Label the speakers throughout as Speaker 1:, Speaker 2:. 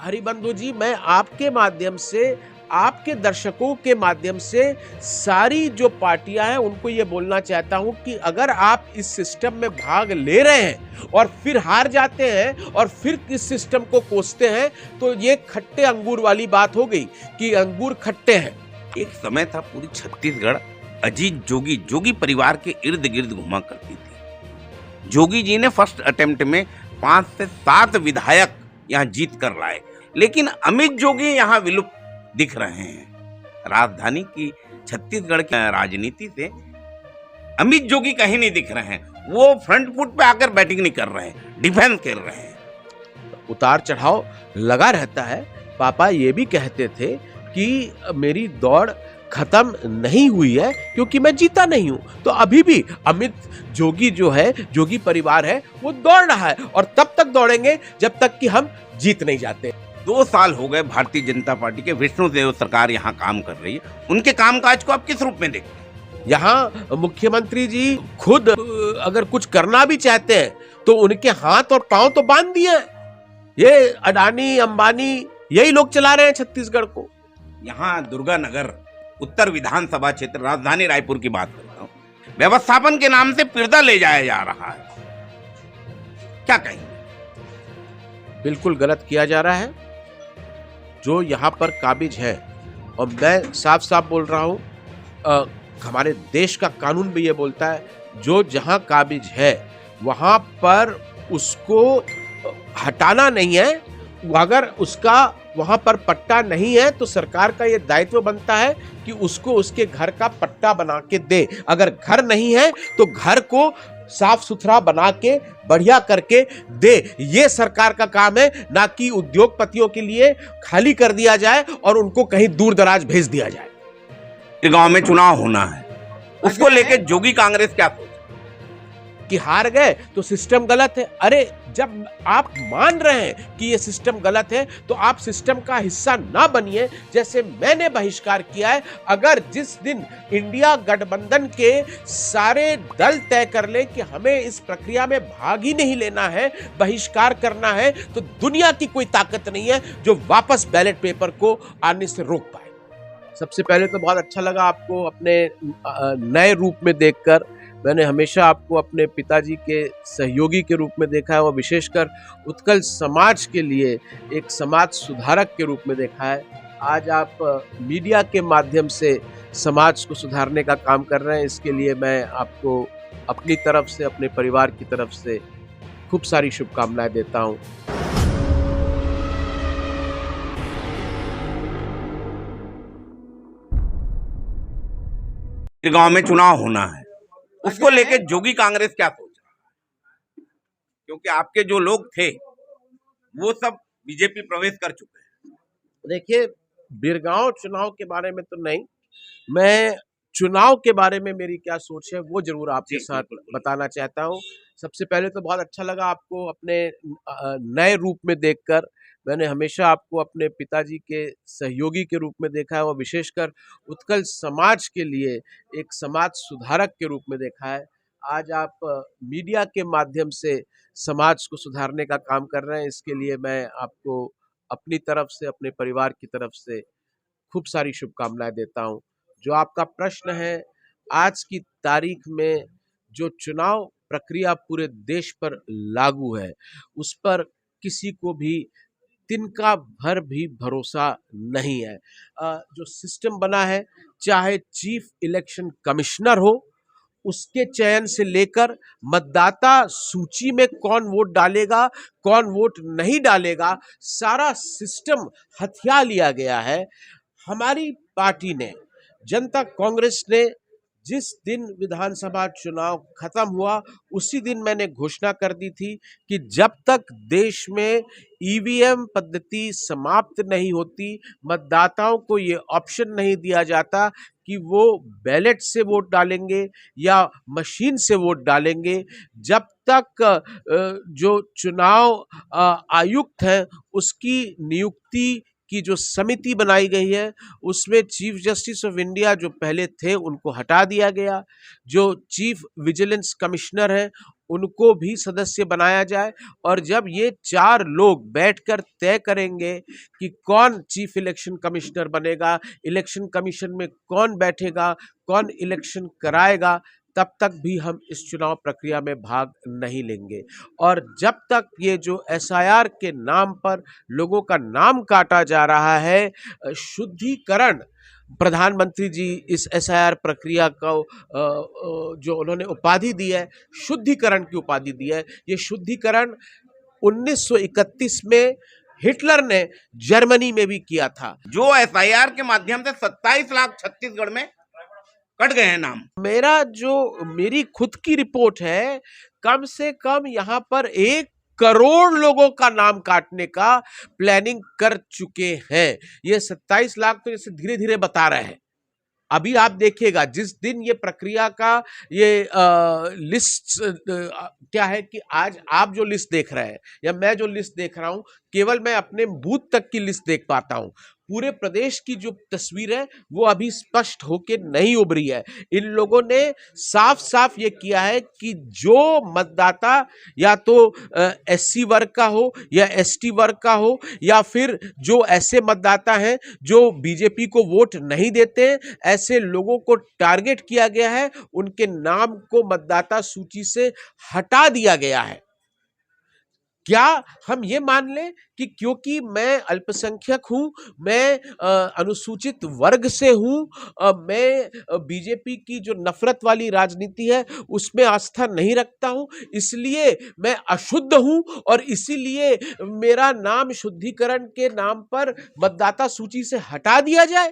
Speaker 1: हरिबंधु जी, मैं आपके माध्यम से, आपके दर्शकों के माध्यम से सारी जो पार्टियां हैं उनको ये बोलना चाहता हूं कि अगर आप इस सिस्टम में भाग ले रहे हैं और फिर हार जाते हैं और फिर इस सिस्टम को कोसते हैं तो ये खट्टे अंगूर वाली बात हो गई कि अंगूर खट्टे हैं।
Speaker 2: एक समय था पूरी छत्तीसगढ़ अजीत जोगी परिवार के इर्द गिर्द घुमा करती थी। जोगी जी ने फर्स्ट अटेम्प्ट में 5 से 7 विधायक यहाँ जीत कर लाए, लेकिन अमित जोगी यहाँ विलुप्त दिख रहे हैं। राजधानी की छत्तीसगढ़ की राजनीति से अमित जोगी कहीं नहीं दिख रहे हैं। वो फ्रंट फुट पे आकर बैटिंग नहीं कर रहे हैं, डिफेंस कर रहे हैं।
Speaker 1: उतार चढ़ाव लगा रहता है। पापा ये भी कहते थे कि मेरी दौड़ खत्म नहीं हुई है क्योंकि मैं जीता नहीं हूं। तो अभी भी अमित जोगी जो है, जोगी परिवार है, वो दौड़ रहा है और तब तक दौड़ेंगे जब तक कि हम जीत नहीं जाते।
Speaker 2: 2 साल हो गए भारतीय जनता पार्टी के विष्णुदेव सरकार यहाँ काम कर रही है। उनके कामकाज को आप किस रूप में देखते हैं?
Speaker 1: यहाँ मुख्यमंत्री जी खुद अगर कुछ करना भी चाहते हैं तो उनके हाथ और पांव तो बांध दिए हैं। ये अडानी अंबानी यही लोग चला रहे हैं छत्तीसगढ़ को।
Speaker 2: यहाँ दुर्गा नगर उत्तर विधानसभा क्षेत्र राजधानी रायपुर की बात करता हूँ, व्यवस्थापन के नाम से पिरदा ले जाया जा रहा है। क्या कहेंगे?
Speaker 1: बिल्कुल गलत किया जा रहा है। जो यहाँ पर काबिज है, और मैं साफ साफ बोल रहा हूँ, हमारे देश का कानून भी ये बोलता है, जो जहाँ काबिज है वहाँ पर उसको हटाना नहीं है। अगर उसका वहाँ पर पट्टा नहीं है तो सरकार का ये दायित्व बनता है कि उसको उसके घर का पट्टा बना के दे। अगर घर नहीं है तो घर को साफ सुथरा बना के बढ़िया करके दे। ये सरकार का काम है, ना कि उद्योगपतियों के लिए खाली कर दिया जाए और उनको कहीं दूर दराज भेज दिया जाए।
Speaker 2: गांव में चुनाव होना है, उसको लेके जोगी कांग्रेस क्या सोच
Speaker 1: कि हार गए तो सिस्टम गलत है। अरे जब आप मान रहे हैं कि ये सिस्टम गलत है तो आप सिस्टम का हिस्सा ना बनिए, जैसे मैंने बहिष्कार किया है। अगर जिस दिन इंडिया गठबंधन के सारे दल तय कर ले कि हमें इस प्रक्रिया में भाग ही नहीं लेना है, बहिष्कार करना है, तो दुनिया की कोई ताकत नहीं है जो वापस बैलेट पेपर को आने से रोक पाए। सबसे पहले तो बहुत अच्छा लगा आपको अपने नए रूप में देखकर। मैंने हमेशा आपको अपने पिताजी के सहयोगी के रूप में देखा है और विशेषकर उत्कल समाज के लिए एक समाज सुधारक के रूप में देखा है। आज आप मीडिया के माध्यम से समाज को सुधारने का काम कर रहे हैं। इसके लिए मैं आपको अपनी तरफ से, अपने परिवार की तरफ से खूब सारी शुभकामनाएं देता हूं।
Speaker 2: गांव में चुनाव होना है, उसको लेके जोगी कांग्रेस क्या सोच रहा है? क्योंकि आपके जो लोग थे वो सब बीजेपी प्रवेश कर चुके हैं।
Speaker 1: देखिए, बिरगांव चुनाव के बारे में तो नहीं, मैं चुनाव के बारे में मेरी क्या सोच है वो जरूर आपके साथ बताना चाहता हूँ। सबसे पहले तो बहुत अच्छा लगा आपको अपने नए रूप में देखकर। मैंने हमेशा आपको अपने पिताजी के सहयोगी के रूप में देखा है और विशेषकर उत्कल समाज के लिए एक समाज सुधारक के रूप में देखा है। आज आप मीडिया के माध्यम से समाज को सुधारने का काम कर रहे हैं। इसके लिए मैं आपको अपनी तरफ से, अपने परिवार की तरफ से खूब सारी शुभकामनाएं देता हूं। जो आपका प्रश्न है, आज की तारीख में जो चुनाव प्रक्रिया पूरे देश पर लागू है, उस पर किसी को भी तिनका भर भी भरोसा नहीं है। जो सिस्टम बना है, चाहे चीफ इलेक्शन कमिश्नर हो, उसके चयन से लेकर मतदाता सूची में कौन वोट डालेगा, कौन वोट नहीं डालेगा, सारा सिस्टम हथिया लिया गया है। हमारी पार्टी ने, जनता कांग्रेस ने, जिस दिन विधानसभा चुनाव खत्म हुआ उसी दिन मैंने घोषणा कर दी थी कि जब तक देश में ईवीएम पद्धति समाप्त नहीं होती, मतदाताओं को ये ऑप्शन नहीं दिया जाता कि वो बैलेट से वोट डालेंगे या मशीन से वोट डालेंगे, जब तक जो चुनाव आयुक्त हैं उसकी नियुक्ति की जो समिति बनाई गई है उसमें चीफ जस्टिस ऑफ इंडिया जो पहले थे उनको हटा दिया गया, जो चीफ विजिलेंस कमिश्नर है उनको भी सदस्य बनाया जाए, और जब ये 4 लोग बैठकर तय करेंगे कि कौन चीफ इलेक्शन कमिश्नर बनेगा, इलेक्शन कमीशन में कौन बैठेगा, कौन इलेक्शन कराएगा, तब तक भी हम इस चुनाव प्रक्रिया में भाग नहीं लेंगे। और जब तक ये जो एसआईआर के नाम पर लोगों का नाम काटा जा रहा है, शुद्धिकरण, प्रधानमंत्री जी इस एसआईआर प्रक्रिया को जो उन्होंने उपाधि दी है, शुद्धिकरण की उपाधि दी है, ये शुद्धिकरण 1931 में हिटलर ने जर्मनी में भी किया था।
Speaker 2: जो एसआईआर के माध्यम से 27 लाख छत्तीसगढ़ में कट गए हैं नाम।
Speaker 1: मेरी खुद की रिपोर्ट है, कम से कम यहाँ पर 1 करोड़ लोगों का नाम काटने का प्लानिंग कर चुके हैं। ये 27 लाख तो जैसे धीरे धीरे बता रहे हैं। अभी आप देखिएगा जिस दिन ये प्रक्रिया का ये लिस्ट क्या है कि आज आप जो लिस्ट देख रहे हैं या मैं जो लिस्ट देख रहा हूं, केवल मैं अपने बूथ तक की लिस्ट देख पाता हूं। पूरे प्रदेश की जो तस्वीर है वो अभी स्पष्ट होके नहीं उभरी है। इन लोगों ने साफ साफ ये किया है कि जो मतदाता या तो एससी वर्ग का हो या एसटी वर्ग का हो, या फिर जो ऐसे मतदाता हैं जो बीजेपी को वोट नहीं देते, ऐसे लोगों को टारगेट किया गया है, उनके नाम को मतदाता सूची से हटा दिया गया है। क्या हम ये मान लें कि क्योंकि मैं अल्पसंख्यक हूं, मैं अनुसूचित वर्ग से हूं, मैं बीजेपी की जो नफरत वाली राजनीति है उसमें आस्था नहीं रखता हूं, इसलिए मैं अशुद्ध हूं और इसीलिए मेरा नाम शुद्धिकरण के नाम पर मतदाता सूची से हटा दिया जाए?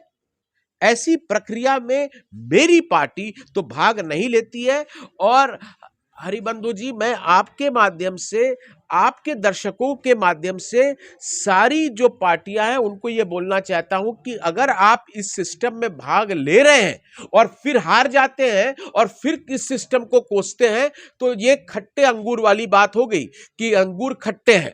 Speaker 1: ऐसी प्रक्रिया में मेरी पार्टी तो भाग नहीं लेती है। और हरिबंधु जी, मैं आपके माध्यम से, आपके दर्शकों के माध्यम से सारी जो पार्टियां हैं उनको ये बोलना चाहता हूं कि अगर आप इस सिस्टम में भाग ले रहे हैं और फिर हार जाते हैं और फिर इस सिस्टम को कोसते हैं, तो ये खट्टे अंगूर वाली बात हो गई कि अंगूर खट्टे हैं,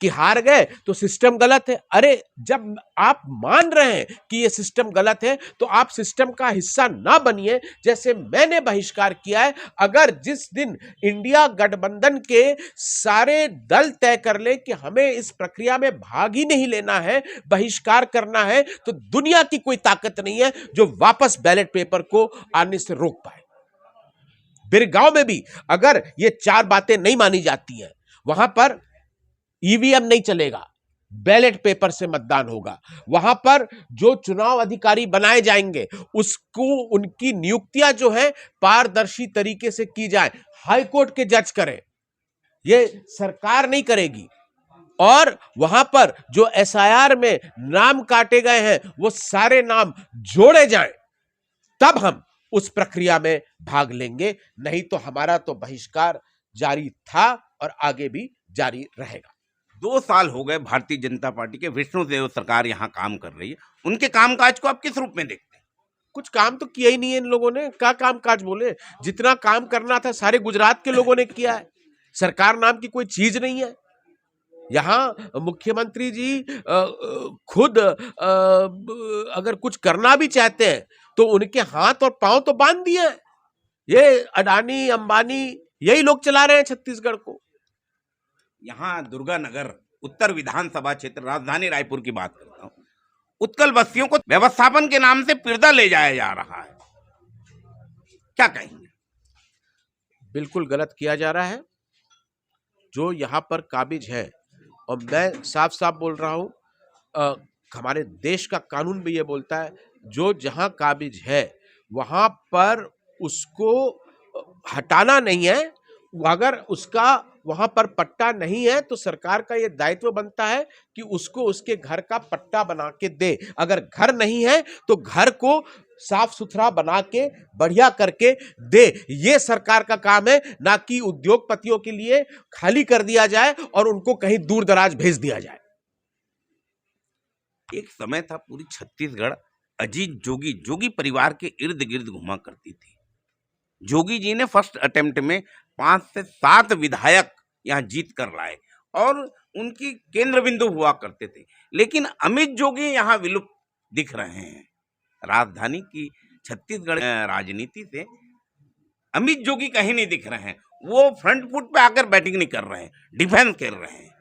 Speaker 1: कि हार गए तो सिस्टम गलत है। अरे जब आप मान रहे हैं कि ये सिस्टम गलत है तो आप सिस्टम का हिस्सा ना बनिए, जैसे मैंने बहिष्कार किया है। अगर जिस दिन इंडिया गठबंधन के सारे दल तय कर ले कि हमें इस प्रक्रिया में भाग ही नहीं लेना है, बहिष्कार करना है, तो दुनिया की कोई ताकत नहीं है जो वापस बैलेट पेपर को आने से रोक पाए। बिरगांव में भी अगर ये 4 बातें नहीं मानी जाती हैं, वहां पर ईवीएम नहीं चलेगा, बैलेट पेपर से मतदान होगा। वहां पर जो चुनाव अधिकारी बनाए जाएंगे उसको, उनकी नियुक्तियां जो है पारदर्शी तरीके से की जाए, हाई कोर्ट के जज करें, ये सरकार नहीं करेगी। और वहां पर जो एसआईआर में नाम काटे गए हैं वो सारे नाम जोड़े जाएं, तब हम उस प्रक्रिया में भाग लेंगे। नहीं तो हमारा तो बहिष्कार जारी था और आगे भी जारी रहेगा।
Speaker 2: 2 साल हो गए भारतीय जनता पार्टी के, विष्णुदेव सरकार यहाँ काम कर रही है, उनके कामकाज को आप किस रूप में देखते हैं?
Speaker 1: कुछ काम तो किया ही नहीं है इन लोगों ने। क्या काम काज बोले, जितना काम करना था सारे गुजरात के लोगों ने किया है। सरकार नाम की कोई चीज नहीं है। यहाँ मुख्यमंत्री जी खुद अगर कुछ करना भी चाहते हैं तो उनके हाथ और पांव तो बांध दिए हैं। ये अडानी अंबानी यही लोग चला रहे हैं छत्तीसगढ़ को।
Speaker 2: यहाँ दुर्गा नगर उत्तर विधानसभा क्षेत्र, राजधानी रायपुर की बात करता हूँ, उत्कल बस्तियों को व्यवस्थापन के नाम से पिरदा ले जाया जा रहा है, क्या कहेंगे?
Speaker 1: बिल्कुल गलत किया जा रहा है। जो यहाँ पर काबिज है, और मैं साफ साफ बोल रहा हूँ, हमारे देश का कानून भी ये बोलता है, जो जहाँ काबिज है वहाँ पर उसको हटाना नहीं है। अगर उसका वहां पर पट्टा नहीं है तो सरकार का यह दायित्व बनता है कि उसको उसके घर का पट्टा बना के दे। अगर घर नहीं है तो घर को साफ सुथरा बना के बढ़िया करके दे। ये सरकार का काम है, ना कि उद्योगपतियों के लिए खाली कर दिया जाए और उनको कहीं दूर दराज भेज दिया जाए।
Speaker 2: एक समय था पूरी छत्तीसगढ़ अजीत जोगी परिवार के इर्द गिर्द घुमा करती थी। जोगी जी ने फर्स्ट अटेम्प्ट में 5 से 7 विधायक यहाँ जीत कर लाए और उनकी केंद्र बिंदु हुआ करते थे। लेकिन अमित जोगी यहाँ विलुप्त दिख रहे हैं। राजधानी की छत्तीसगढ़ राजनीति से अमित जोगी कहीं नहीं दिख रहे हैं। वो फ्रंट फुट पे आकर बैटिंग नहीं कर रहे हैं, डिफेंस कर रहे हैं।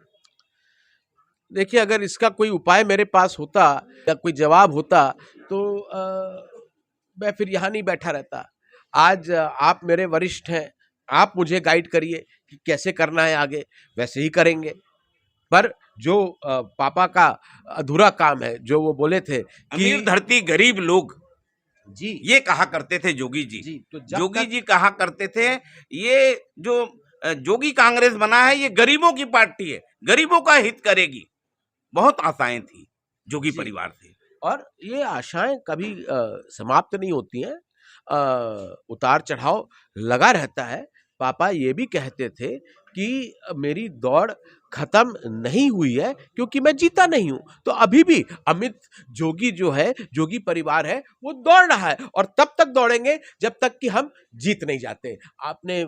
Speaker 1: देखिए, अगर इसका कोई उपाय मेरे पास होता या कोई जवाब होता तो मैं फिर यहाँ नहीं बैठा रहता। आज आप मेरे वरिष्ठ हैं, आप मुझे गाइड करिए कि कैसे करना है, आगे वैसे ही करेंगे। पर जो पापा का अधूरा काम है, जो वो बोले थे कि
Speaker 2: अमीर धरती गरीब लोग,
Speaker 1: जी
Speaker 2: ये कहा करते थे जोगी जी।
Speaker 1: तो
Speaker 2: जोगी जी कहा करते थे ये जो जोगी कांग्रेस बना है ये गरीबों की पार्टी है, गरीबों का हित करेगी। बहुत आशाएं थी जोगी परिवार से,
Speaker 1: और ये आशाएं कभी समाप्त नहीं होती हैं, उतार चढ़ाव लगा रहता है। पापा ये भी कहते थे कि मेरी दौड़ खत्म नहीं हुई है क्योंकि मैं जीता नहीं हूं। तो अभी भी अमित जोगी जो है, जोगी परिवार है, वो दौड़ रहा है और तब तक दौड़ेंगे जब तक कि हम जीत नहीं जाते। आपने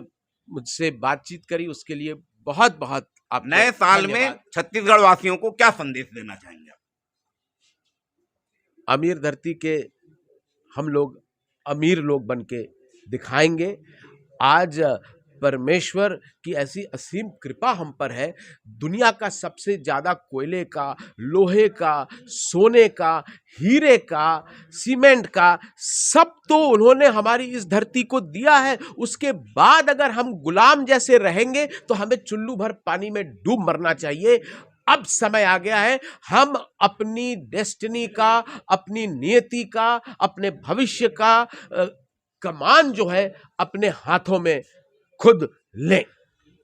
Speaker 1: मुझसे बातचीत करी, उसके लिए बहुत बहुत आप
Speaker 2: नए साल में छत्तीसगढ़ वासियों को क्या संदेश देना चाहेंगे?
Speaker 1: अमीर धरती के हम लोग अमीर लोग बन के दिखाएंगे। आज परमेश्वर की ऐसी असीम कृपा हम पर है। दुनिया का सबसे ज्यादा कोयले का, लोहे का, सोने का, हीरे का, सीमेंट का, सब तो उन्होंने हमारी इस धरती को दिया है। उसके बाद अगर हम गुलाम जैसे रहेंगे तो हमें चुल्लू भर पानी में डूब मरना चाहिए। अब समय आ गया है, हम अपनी डेस्टिनी का, अपनी नियति का, अपने भविष्य का कमान जो है अपने हाथों में खुद लें।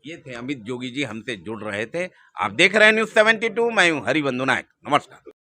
Speaker 2: ये थे अमित जोगी जी, हमसे जुड़ रहे थे। आप देख रहे हैं न्यूज़ 72, मैं हूं हरिबंधु नायक। नमस्कार।